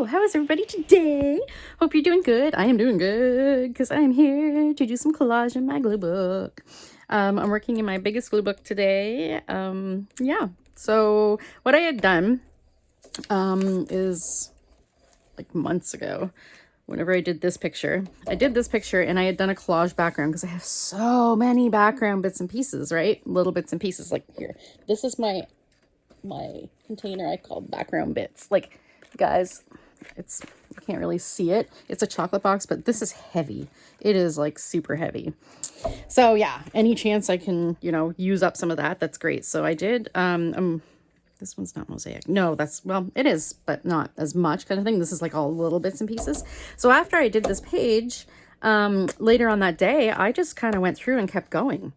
So, how is everybody today? Hope you're doing good. I am doing good because I am here to do some collage in my glue book. I'm working in my biggest glue book today. Yeah. So, what I had done is like months ago, whenever I did this picture, and I had done a collage background because I have so many background bits and pieces, right? Little bits and pieces. Like here, this is my container I call background bits. Like, guys, you can't really see it. It's a chocolate box, but this is heavy. It is like super heavy. So yeah, any chance I can, use up some of that, that's great. So I did, this one's not mosaic. No, well, it is, but not as much kind of thing. This is like all little bits and pieces. So after I did this page, later on that day, I just kind of went through and kept going.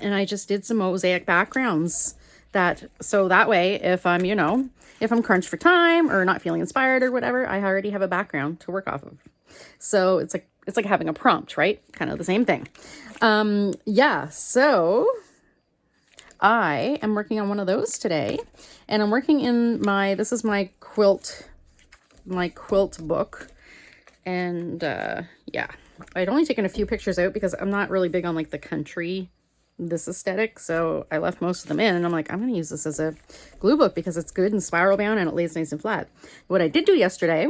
And I just did some mosaic backgrounds so that way, if I'm crunched for time or not feeling inspired or whatever, I already have a background to work off of. So it's like having a prompt, right? Kind of the same thing. Yeah, so I am working on one of those today, and I'm working in this is my quilt book. And yeah, I'd only taken a few pictures out because I'm not really big on like the country, this aesthetic, so I left most of them in, and I'm like, I'm going to use this as a glue book because it's good and spiral bound and it lays nice and flat. What I did do yesterday,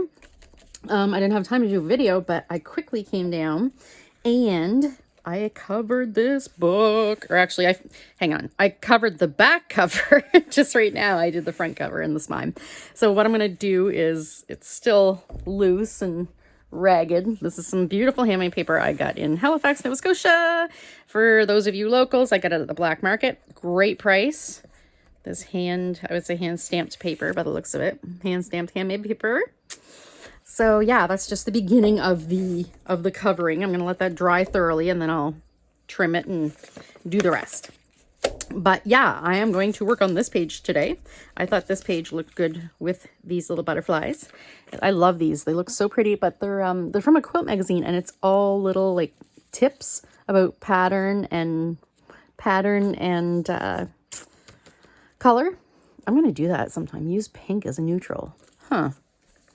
I didn't have time to do a video, but I quickly came down and I covered this book, or actually, I covered the back cover. Just right now, I did the front cover in the spine. So what I'm going to do is, it's still loose and ragged. This is some beautiful handmade paper I got in Halifax, Nova Scotia. For those of you locals, I got it at the black market. Great price. This I would say hand stamped paper by the looks of it. Hand stamped handmade paper. So yeah, that's just the beginning of the covering. I'm going to let that dry thoroughly and then I'll trim it and do the rest. But yeah, I am going to work on this page today. I thought this page looked good with these little butterflies. I love these. They look so pretty, but they're from a quilt magazine, and it's all little like tips about pattern and color. I'm going to do that sometime. Use pink as a neutral. Huh.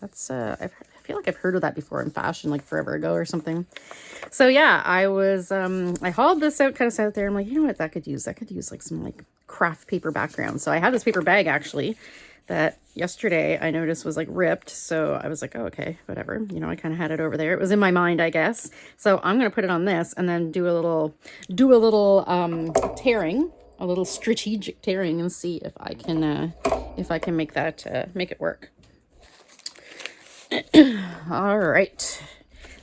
That's I feel like I've heard of that before in fashion, like forever ago or something. So yeah, I hauled this out, kind of sat out there. I'm like, you know what, that could use like some like craft paper background. So I had this paper bag actually that yesterday I noticed was like ripped. So I was like, oh, okay, whatever. I kind of had it over there. It was in my mind, I guess. So I'm going to put it on this and then do a little tearing, a little strategic tearing, and see if I can make that, make it work. All right,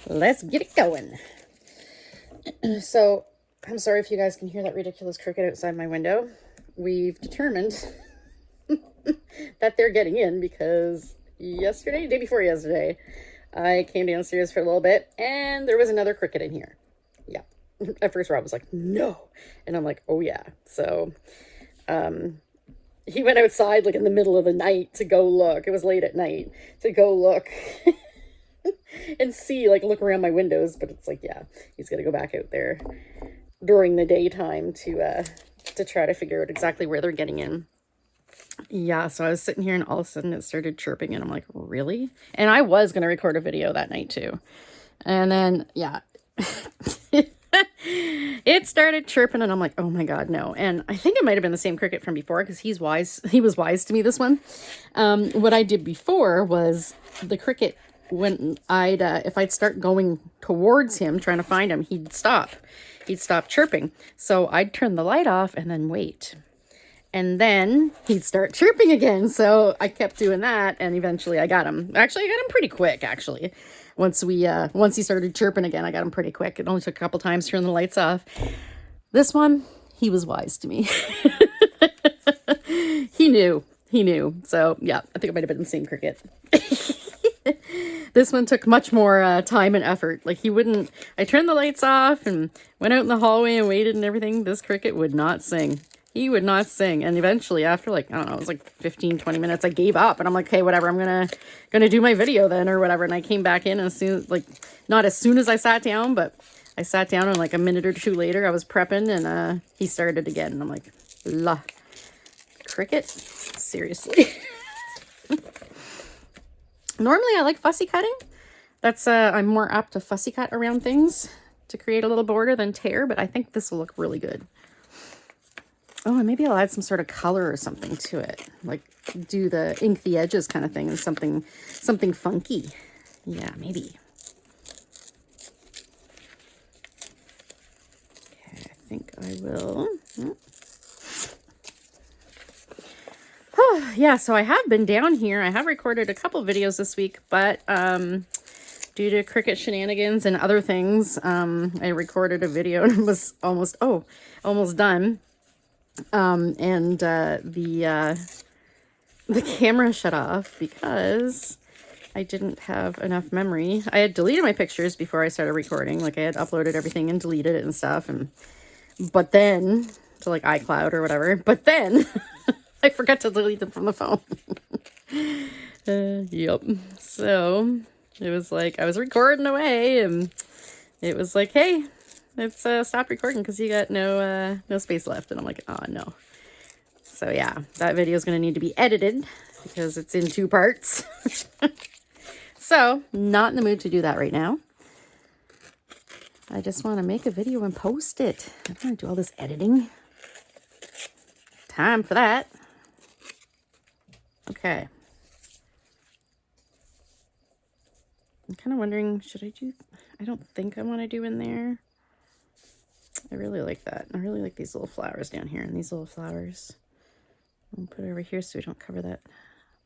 let's get it going. So I'm sorry if you guys can hear that ridiculous cricket outside my window. We've determined that they're getting in because day before yesterday, I came downstairs for a little bit and there was another cricket in here. Yeah. At first Rob was like, no. And I'm like, oh yeah. So, he went outside like in the middle of the night to go look. It was late at night to go look and see, like look around my windows. But it's like, yeah, he's got to go back out there during the daytime to try to figure out exactly where they're getting in. Yeah, so I was sitting here and all of a sudden it started chirping and I'm like, really? And I was going to record a video that night too. And then, yeah. It started chirping and I'm like, oh my God, no. And I think it might have been the same cricket from before because he was wise to me this one. What I did before was the cricket, when if I'd start going towards him, trying to find him, he'd stop chirping. So I'd turn the light off and then wait. And then he'd start chirping again. So I kept doing that and eventually I got him. Actually, I got him pretty quick, actually. Once he started chirping again, I got him pretty quick. It only took a couple times to turn the lights off. This one, he was wise to me. He knew. So yeah, I think it might have been the same cricket. This one took much more time and effort. Like I turned the lights off and went out in the hallway and waited and everything. This cricket would not sing. He would not sing. And eventually after like, I don't know, it was like 15, 20 minutes, I gave up and I'm like, okay, whatever, I'm gonna do my video then or whatever. And I came back in not as soon as I sat down, but I sat down and like a minute or two later I was prepping and he started again. And I'm like, la, cricket? Seriously. Normally I like fussy cutting. That's, I'm more apt to fussy cut around things to create a little border than tear, but I think this will look really good. Oh, and maybe I'll add some sort of color or something to it. Like do the ink the edges kind of thing and something funky. Yeah, maybe. Okay, I think I will. Oh, yeah, so I have been down here. I have recorded a couple videos this week, but due to Cricut shenanigans and other things, I recorded a video and it was almost done. And the camera shut off because I didn't have enough memory. I had deleted my pictures before I started recording. Like I had uploaded everything and deleted it and stuff. But then to like iCloud or whatever, but then I forgot to delete them from the phone. Yep. So it was like, I was recording away and it was like, hey, let's stop recording because you got no space left. And I'm like, oh no. So yeah, that video is going to need to be edited because it's in 2 parts. So not in the mood to do that right now. I just want to make a video and post it. I don't want to do all this editing. Time for that. Okay. I'm kind of wondering, should I do, I don't think I want to do in there. I really like that. I really like these little flowers down here and these little flowers. I'll put it over here so we don't cover that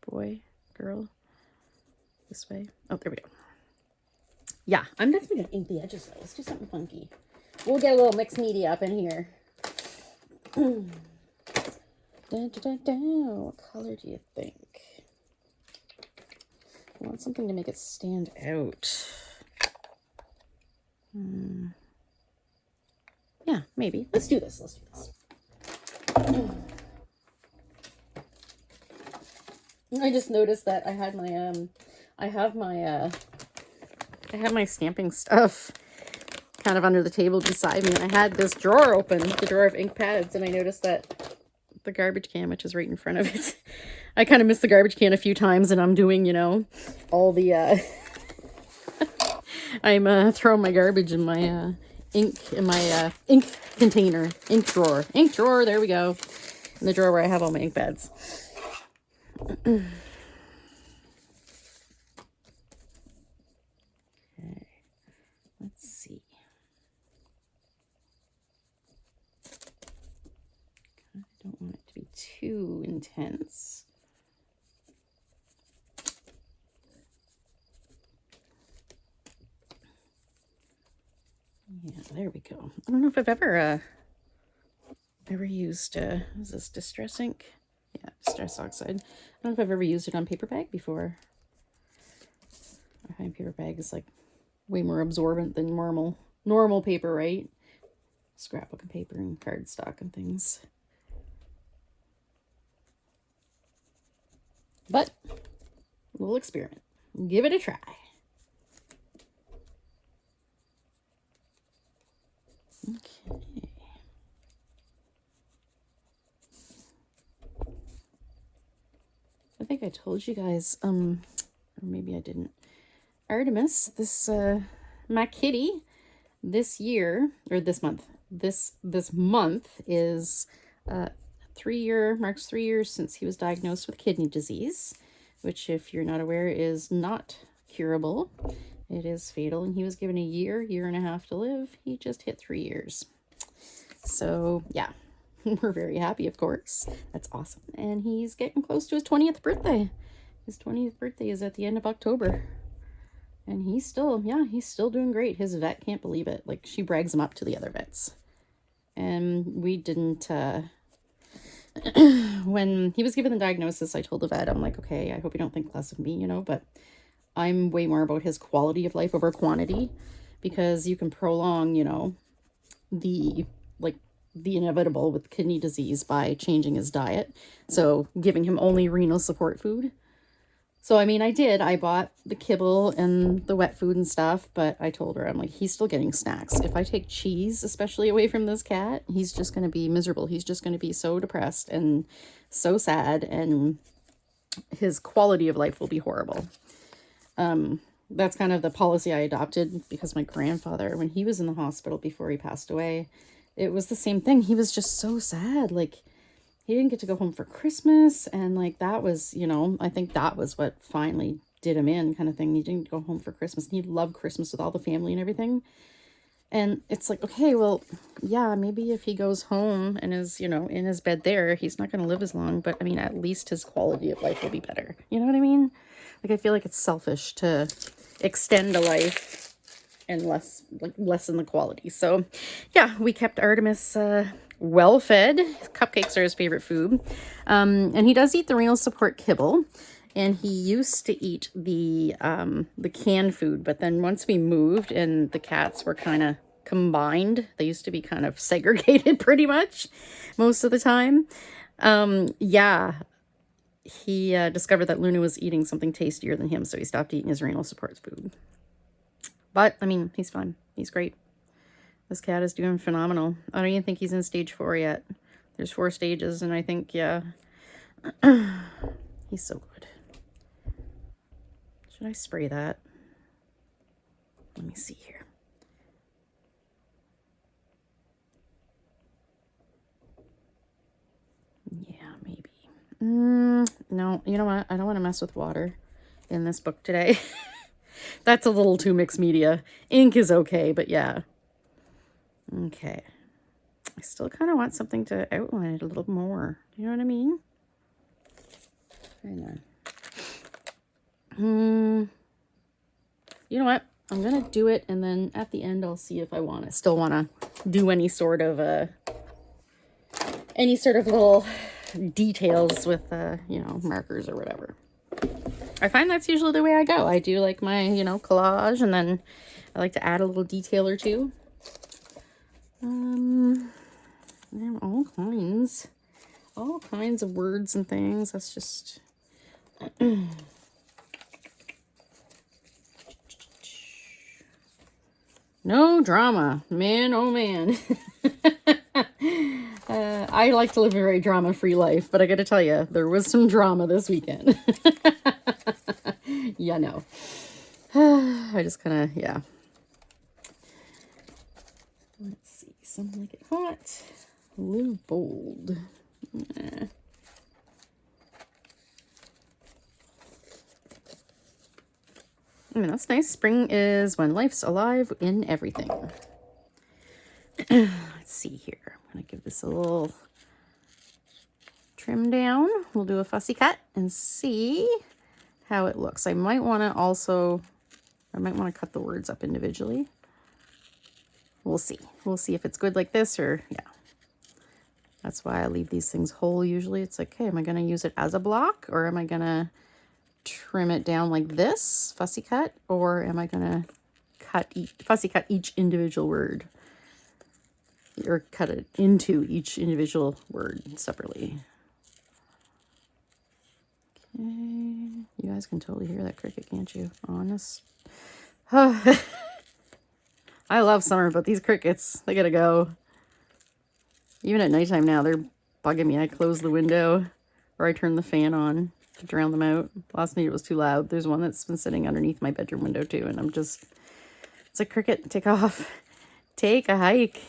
boy, girl. This way. Oh, there we go. Yeah, I'm definitely going to ink the edges though. Let's do something funky. We'll get a little mixed media up in here. Dun, dun, dun, dun. What color do you think? I want something to make it stand out. Yeah, maybe. Let's do this. Let's do this. I just noticed that I had my I have my stamping stuff kind of under the table beside me, and I had this drawer open, the drawer of ink pads, and I noticed that the garbage can, which is right in front of it, I kind of missed the garbage can a few times, and I'm doing, you know, all the I'm throwing my garbage in my ink container, ink drawer, there we go, in the drawer where I have all my ink pads. Okay, let's see. I don't want it to be too intense. Yeah, there we go. I don't know if I've ever used is this Distress ink? Yeah, Distress Oxide. I don't know if I've ever used it on paper bag before. I find paper bag is like way more absorbent than normal paper, right? Scrapbook and paper and cardstock and things. But we'll experiment. Give it a try. Okay. I think I told you guys, or maybe I didn't. Artemis, this my kitty, this year or this month. This month is 3 marks 3 years since he was diagnosed with kidney disease, which, if you're not aware, is not curable. It is fatal, and he was given a year and a half to live. He just hit 3 years. So yeah, we're very happy, of course. That's awesome. And he's getting close to his 20th birthday. His 20th birthday is at the end of October. And he's still doing great. His vet can't believe it. Like, she brags him up to the other vets. And we didn't, when he was given the diagnosis, I told the vet, I'm like, okay, I hope you don't think less of me, you know, but I'm way more about his quality of life over quantity, because you can prolong, you know, the inevitable with kidney disease by changing his diet. So giving him only renal support food. So, I mean, I bought the kibble and the wet food and stuff, but I told her, I'm like, he's still getting snacks. If I take cheese, especially away from this cat, he's just going to be miserable. He's just going to be so depressed and so sad, and his quality of life will be horrible. That's kind of the policy I adopted because my grandfather, when he was in the hospital before he passed away, it was the same thing. He was just so sad. Like, he didn't get to go home for Christmas. And like, that was, you know, I think that was what finally did him in, kind of thing. He didn't go home for Christmas. And he loved Christmas with all the family and everything. And it's like, okay, well, yeah, maybe if he goes home and is, you know, in his bed there, he's not going to live as long. But I mean, at least his quality of life will be better. You know what I mean? Like, I feel like it's selfish to extend a life and lessen the quality. So yeah, we kept Artemis well fed. Cupcakes are his favorite food. And he does eat the renal support kibble. And he used to eat the canned food, but then once we moved and the cats were kind of combined, they used to be kind of segregated pretty much most of the time. Yeah, he discovered that Luna was eating something tastier than him, so he stopped eating his renal support food. But, I mean, he's fine. He's great. This cat is doing phenomenal. I don't even think he's in stage 4 yet. There's 4 stages, and I think, yeah, he's so good. Should I spray that? Let me see here. Yeah, maybe. No, you know what? I don't want to mess with water in this book today. That's a little too mixed media. Ink is okay, but yeah. Okay. I still kind of want something to outline it a little more. You know what I mean? Hang on. You know what? I'm going to do it, and then at the end, I'll see if I still want to do any sort of little details with, you know, markers or whatever. I find that's usually the way I go. I do like my, you know, collage, and then I like to add a little detail or two. I have all kinds of words and things. That's just... No drama, man, oh man. I like to live a very drama-free life, but I gotta tell you, there was some drama this weekend. Yeah, no. I just kind of, yeah. Let's see, some like it hot, live bold. I mean, that's nice. Spring is when life's alive in everything. Let's see here. I'm going to give this a little trim down. We'll do a fussy cut and see how it looks. I might want to cut the words up individually. We'll see. We'll see if it's good like this or, yeah. That's why I leave these things whole usually. It's like, okay, am I going to use it as a block, or am I going to trim it down like this, fussy cut, or am I going to fussy cut each individual word, or cut it into each individual word separately? Okay, you guys can totally hear that cricket, can't you? Honest. I love summer, but these crickets, they gotta go. Even at nighttime now, they're bugging me. I close the window or I turn the fan on to drown them out. Last night it was too loud. There's one that's been sitting underneath my bedroom window too, and I'm just, it's like, cricket, take off. Take a hike.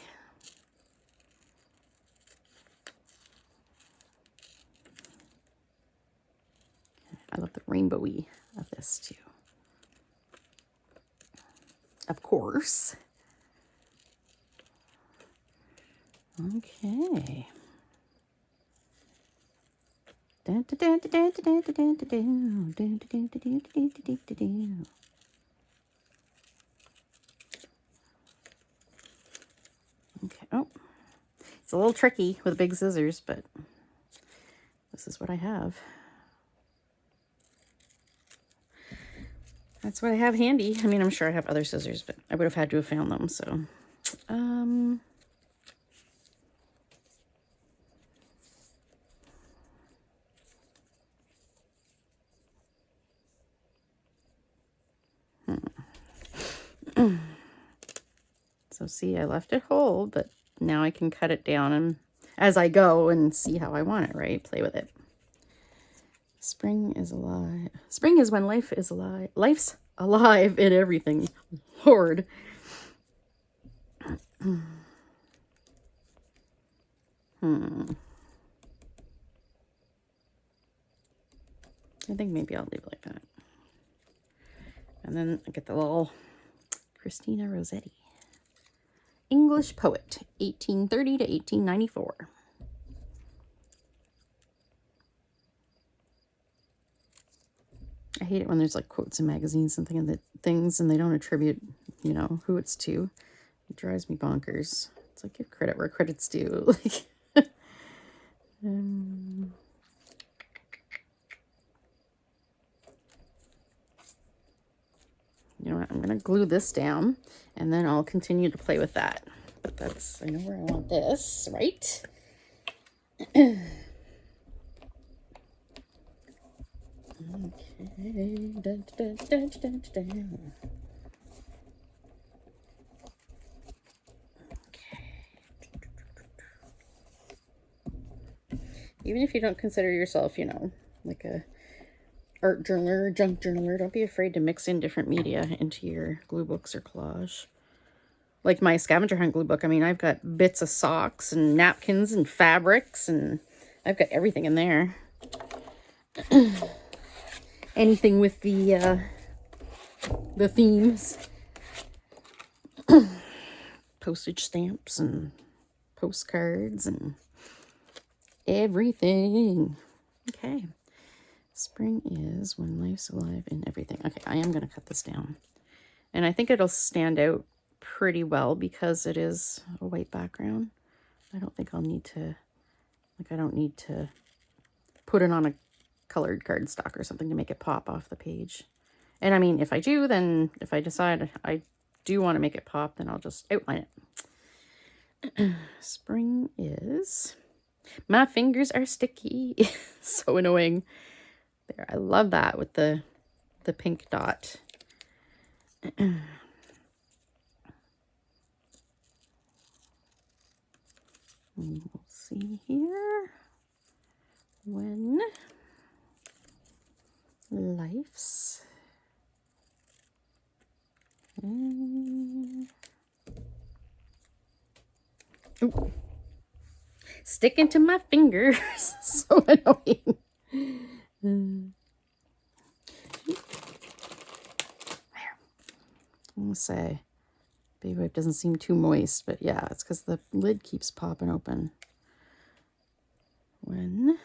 I love the rainbowy of this too. Of course. Okay. Okay. Oh, it's a little tricky with big scissors, but this is what I have. That's what I have handy. I mean, I'm sure I have other scissors, but I would have had to have found them, so. So see, I left it whole, but now I can cut it down and as I go and see how I want it, right? Play with it. Spring is alive. Spring is when life is alive. Life's alive in everything. Lord. I think maybe I'll leave it like that. And then I get the little Christina Rossetti. English poet, 1830 to 1894. I hate it when there's like quotes in magazines and things and they don't attribute, you know, who it's to. It drives me bonkers. It's like give credit where credit's due. Like, you know what? I'm going to glue this down and then I'll continue to play with that. But that's, I know where I want this, right? Okay. Dun, dun, dun, dun, dun. Even if you don't consider yourself, you know, like a art journaler, junk journaler, don't be afraid to mix in different media into your glue books or collage. Like my scavenger hunt glue book, I mean, I've got bits of socks and napkins and fabrics, and I've got everything in there. Anything with the themes. Postage stamps and postcards and everything. Okay. Spring is when life's alive in everything. Okay, I am going to cut this down. And I think it'll stand out pretty well because it is a white background. I don't think I'll need to, like, I don't need to put it on a colored cardstock or something to make it pop off the page. And I mean, if I do, then if I decide I do want to make it pop, then I'll just outline it. Spring is... My fingers are sticky. So annoying. There, I love that with the pink dot. We'll see here. When life's Ooh. Sticking to my fingers. So annoying. I'm gonna say baby wipe doesn't seem too moist, but yeah, it's because the lid keeps popping open. When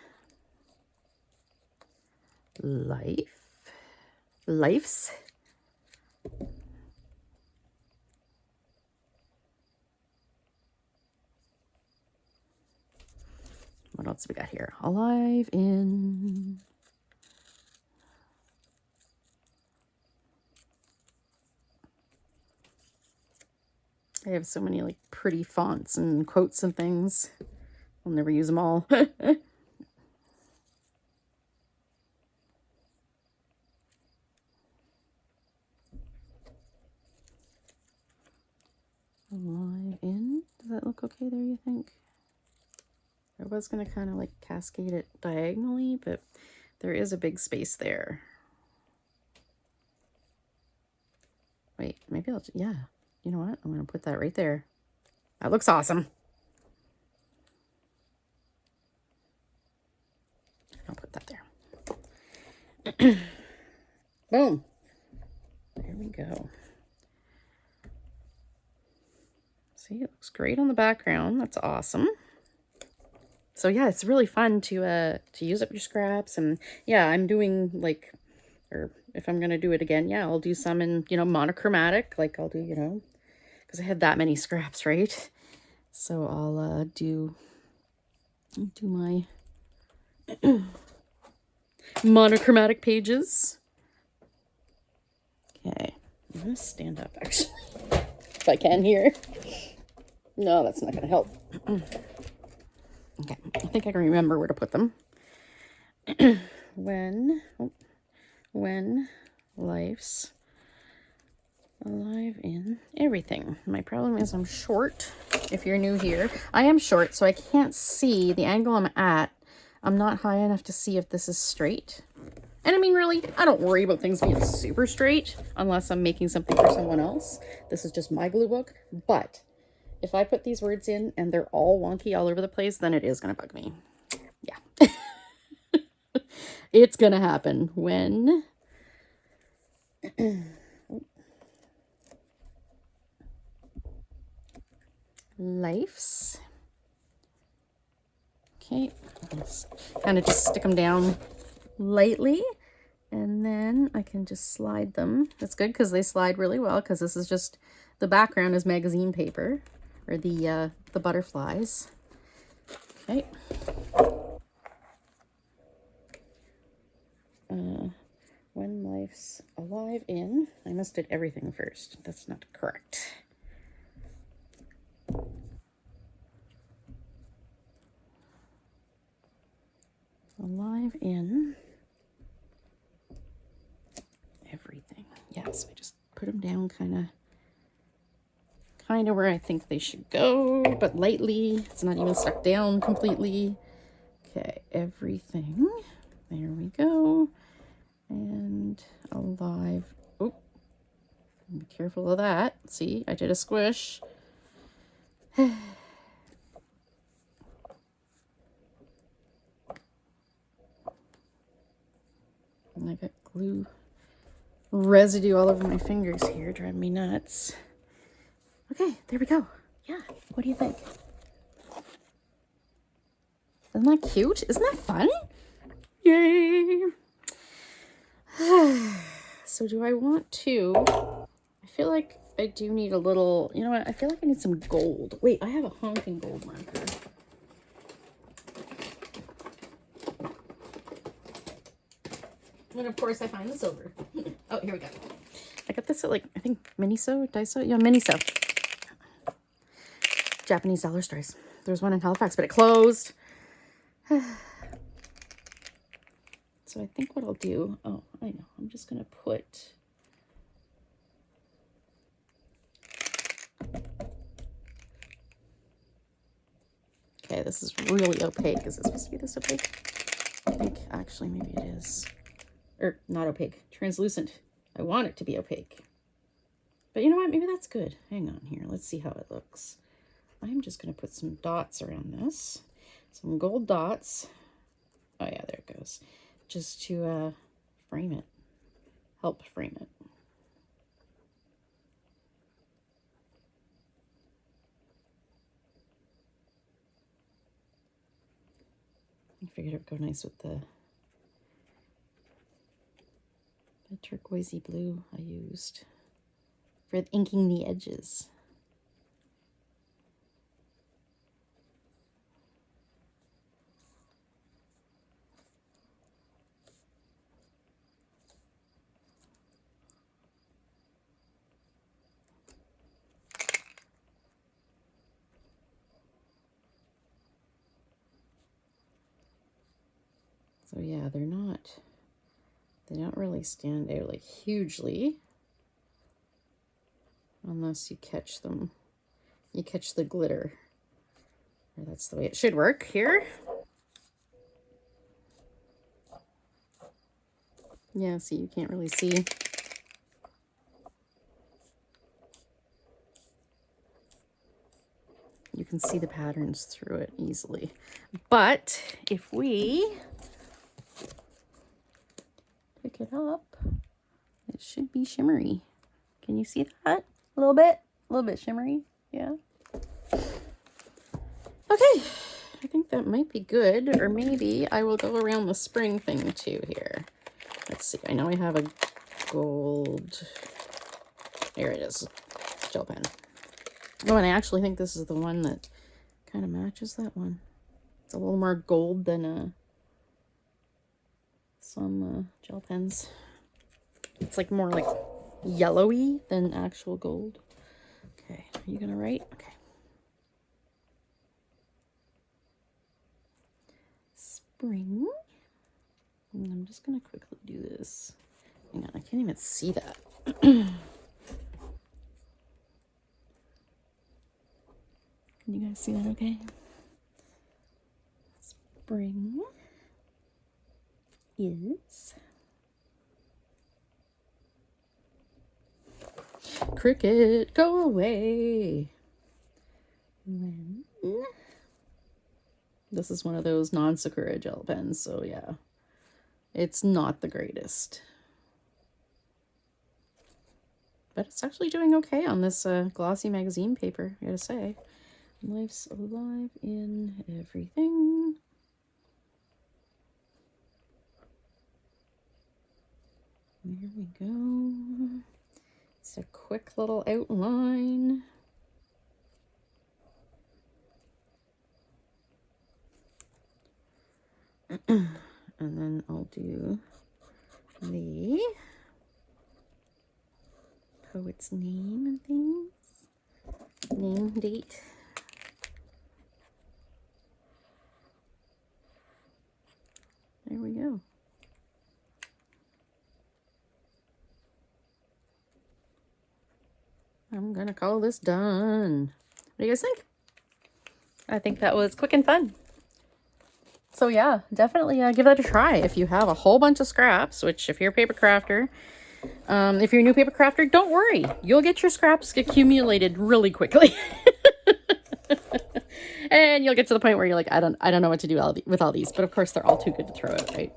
life's what else we got here? Alive in I have so many like pretty fonts and quotes and things. I'll never use them all. Alive in. Does that look okay there, you think? I was going to kind of like cascade it diagonally, but there is a big space there. Wait, maybe I'll, yeah. You know what? I'm going to put that right there. That looks awesome. I'll put that there. Boom. There we go. See, it looks great on the background. That's awesome. So yeah, it's really fun to use up your scraps. And yeah, I'm doing like, or if I'm going to do it again, yeah, I'll do some in, you know, monochromatic. Like I'll do, you know, because I have that many scraps, right? So I'll do my monochromatic pages. Okay, I'm going to stand up actually, if I can here. No, that's not going to help. Okay, I think I can remember where to put them. When life's alive in everything. My problem is I'm short. If you're new here, I am short, so I can't see the angle I'm at. I'm not high enough to see if this is straight. And I mean, really, I don't worry about things being super straight unless I'm making something for someone else. This is just my glue book. But if I put these words in and they're all wonky all over the place, then it is going to bug me. Yeah. It's going to happen when... Lifes. Okay, kind of just stick them down lightly, and then I can just slide them. That's good because they slide really well, because this is just, the background is magazine paper, or the butterflies. Okay. When life's alive in, I must did everything first. That's not correct. Alive in everything. Yeah, so I just put them down kind of where I think they should go, but lightly. It's not even stuck down completely. Okay, everything. There we go. And alive. Oh, be careful of that. See, I did a squish. And I got glue residue all over my fingers here, driving me nuts. Okay, there we go. Yeah, what do you think? Isn't that cute? Isn't that fun? Yay! So do I want to... I feel like I do need a little... You know what? I feel like I need some gold. Wait, I have a honking gold marker. And of course I find the silver. Oh, here we go. I got this at, like, I think Miniso, Daiso? Yeah, Miniso. Japanese dollar stores. There's one in Halifax, but it closed. So I think what I'll do, oh, I know, I'm just going to put, okay, this is really opaque. Is it supposed to be this opaque? I think, actually, maybe it is. Or, not opaque, translucent. I want it to be opaque. But you know what, maybe that's good. Hang on here, let's see how it looks. I'm just going to put some dots around this. Some gold dots. Oh yeah, there it goes. Just to frame it. Help frame it. I figured it would go nice with the turquoisey blue I used for inking the edges. So yeah, they don't really stand out like hugely unless you catch them. You catch the glitter. Or that's the way it should work here. Yeah, see, you can't really see. You can see the patterns through it easily. But if we pick it up, it should be shimmery. Can you see that? A little bit? A little bit shimmery. Yeah. Okay. I think that might be good. Or maybe I will go around the spring thing too here. Let's see. I know I have a gold... Here it is. Gel pen. Oh, and I actually think this is the one that kind of matches that one. It's a little more gold than some gel pens. It's like more like yellowy than actual gold. Okay, are you gonna write? Okay. Spring. And I'm just gonna quickly do this. Hang on, I can't even see that. Can you guys see that okay? Spring. is Cricket, go away. When this is one of those non-Sakura gel pens, so yeah, it's not the greatest. But it's actually doing okay on this glossy magazine paper, I gotta say. Life's alive in everything. There we go. It's a quick little outline. And then I'll do the poet's name and things. Name, date. There we go. I'm gonna call this done. What do you guys think? I think that was quick and fun. So yeah, definitely give that a try if you have a whole bunch of scraps, which if you're a paper crafter, if you're a new paper crafter, don't worry. You'll get your scraps accumulated really quickly. And you'll get to the point where you're like, I don't know what to do with all these, but of course they're all too good to throw out, right?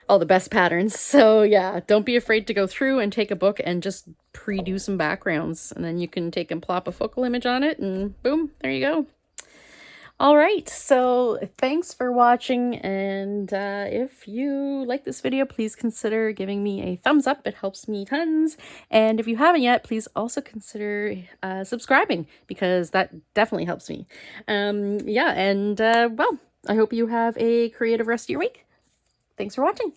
All the best patterns. So yeah, don't be afraid to go through and take a book and just pre-do some backgrounds, and then you can take and plop a focal image on it and boom, there you go. All right, so thanks for watching, and if you like this video, please consider giving me a thumbs up. It helps me tons. And if you haven't yet, please also consider subscribing, because that definitely helps me. Yeah, and well, I hope you have a creative rest of your week. Thanks for watching.